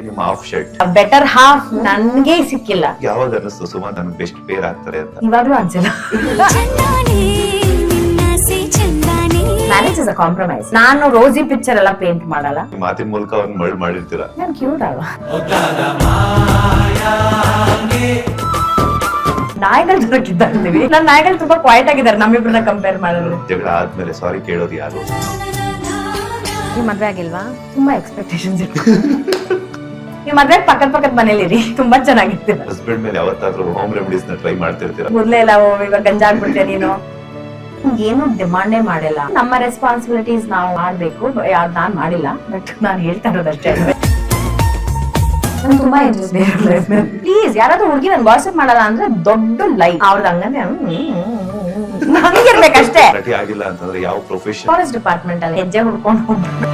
ನಿಮ್ಮ half shirt better half ನನ್ಗೆ ಸಿಕ್ಕಿಲ್ಲ. ಯಾವಾಗ ಅನ್ನಿಸ್ತು ಸುಮಾ ನನ್ ಬೆಸ್ಟ್ ಪೇರ್ ಆಗ್ತಾರೆ ಅಂತ? ಇವಾಗ್ಲೂ ಅನ್ಸಿಲ್ಲ. Marriage is a compromise. ನಾನು ರೋಸಿ ಪಿಕ್ಚರ್ ಎಲ್ಲ ಪೇಂಟ್ ಮಾಡಲ್ಲ. ಮಾತಿನ ಮೂಲಕ ಅವ್ನ್ ಮರ್ಡ್ ಮಾಡಿರ್ತೀರಾ. ನಾನು ಕ್ಯೂಟ್ ಅಲ್ವಾ? ನಾಯಿಗಳು ದೊರಕಿದ್ದೀವಿ. ನನ್ನ ನಾಯಿಗಳು ತುಂಬಾ ಕ್ವೈಟ್ ಆಗಿದ್ದಾರೆ ನಮ್ಮಿಬ್ರನ್ನ ಕಂಪೇರ್ ಮಾಡಿದ್ರೆ. ಜಗಳ ಆದ್ಮೇಲೆ ಸಾರಿ ಕೇಳೋದು ಯಾರು? ಈ ಮದ್ವೆ ಆಗಿಲ್ವಾ? ತುಂಬಾ ಎಕ್ಸ್ಪೆಕ್ಟೇಷನ್ಸ್ ಇತ್ತು. ಈ ಮದ್ವೆ ಪಕ್ಕದ ಮನೇಲಿ ತುಂಬಾ ಚೆನ್ನಾಗಿರ್ತೀರ. ಹಸ್ಬೆಂಡ್ ಮೇಲೆ ಯಾವತ್ತಾದ್ರೂ ಹೋಮ್ ರೆಮಿಡೀಸ್ ನ ಟ್ರೈ ಮಾಡ್ತಿರ್ತೀರಾ? ಮೊದ್ಲೇ ಇಲ್ಲ ಇವಾಗ ಗಂಜಾಗ್ಬಿಡ್ತೀಯ ನೀನು. ಏನು ಡಿಮಾಂಡೇ ಮಾಡಿಲ್ಲ. ನಮ್ಮ ರೆಸ್ಪಾನ್ಸಿಬಿಲಿಟೀಸ್ ನಾವು ಮಾಡ್ಬೇಕು. ಯಾವ್ದು ನಾನ್ ಮಾಡಿಲ್ಲ, ಬಟ್ ನಾನ್ ಹೇಳ್ತಾ ಇರೋದಷ್ಟೇ. ತುಂಬಾ ಇಂಟ್ರೆಸ್ಟ್. ಪ್ಲೀಸ್ ಯಾರಾದ್ರೂ ಹುಡುಗಿ ನನ್ ವಾಟ್ಸ್ಆಪ್ ಮಾಡಲ್ಲ ಅಂದ್ರೆ ದೊಡ್ಡ ಲೈಫ್ ಅವ್ರದ್ದು. ಹಂಗಂದ್ರೆ ಹಂಗಿರ್ಬೇಕಷ್ಟೇ. ರೆಡಿ ಆಗಿಲ್ಲ ಅಂತಂದ್ರೆ ಯಾವ ಪ್ರೊಫೆಷನ್? ಫಾರೆಸ್ಟ್ ಡಿಪಾರ್ಟ್ಮೆಂಟ್ ಅಲ್ಲಿ ಹೆಜ್ಜೆ ಹುಡ್ಕೊಂಡು ಹೋಗ್ಬಿಟ್ಟು.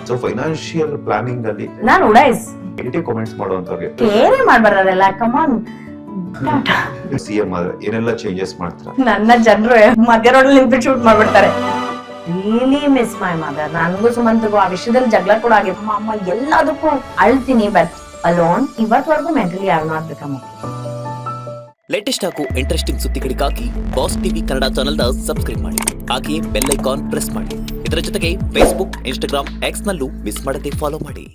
ಸೊ ಫೈನಾನ್ಷಿಯಲ್ ಪ್ಲಾನಿಂಗ್ ಅಲ್ಲಿ ನಾನು ಉಡಾಯಿಸ್ ನೆಗೆಟಿವ್ ಕಾಮೆಂಟ್ಸ್ ಮಾಡುವಂತವ್ರಿಗೆ ಏನೇ ಮಾಡ್ಬಾರ್ದು ಅದೆಲ್ಲ. ಕಮಾನ್ ಸಿಎಂ ಆದ್ರೆ ಏನೆಲ್ಲ ಚೇಂಜಸ್ ಮಾಡ್ತೀರಾ? ನನ್ನ ಜನರು ಮಧ್ಯ ರೋಡಲ್ಲಿ ನಿಂತು ಶೂಟ್ ಮಾಡ್ಬಿಡ್ತಾರೆ. Really miss my mother. ನನಗೂ ಸುಮಂತ್ಗೂ ಆ ವಿಷಯದಲ್ಲಿ ಜಗಳ ಕೂಡ ಆಗಿತ್ತು. ಅಮ್ಮ ಎಲ್ಲದಕ್ಕೂ ಅಳ್ತೀನಿ, ಬಟ್ ಅಲೋನ್ ಇವತ್ತವರೆಗೂ mentally I have not become okay. Latest ಹಾಗೂ ಇಂಟ್ರೆಸ್ಟಿಂಗ್ ಸುದ್ದಿಗಳಿಗಾಗಿ ಬಾಸ್ ಟಿವಿ ಕನ್ನಡ ಚಾನೆಲ್ನ ಸಬ್ಸ್ಕ್ರೈಬ್ ಮಾಡಿ. ಹಾಗೆಯೇ ಬೆಲ್ ಐಕಾನ್ ಪ್ರೆಸ್ ಮಾಡಿ. ಇದರ ಜೊತೆಗೆ ಫೇಸ್ಬುಕ್, ಇನ್ಸ್ಟಾಗ್ರಾಮ್, ಎಕ್ಸ್ ನಲ್ಲೂ ಮಿಸ್ ಮಾಡದೆ ಫಾಲೋ ಮಾಡಿ.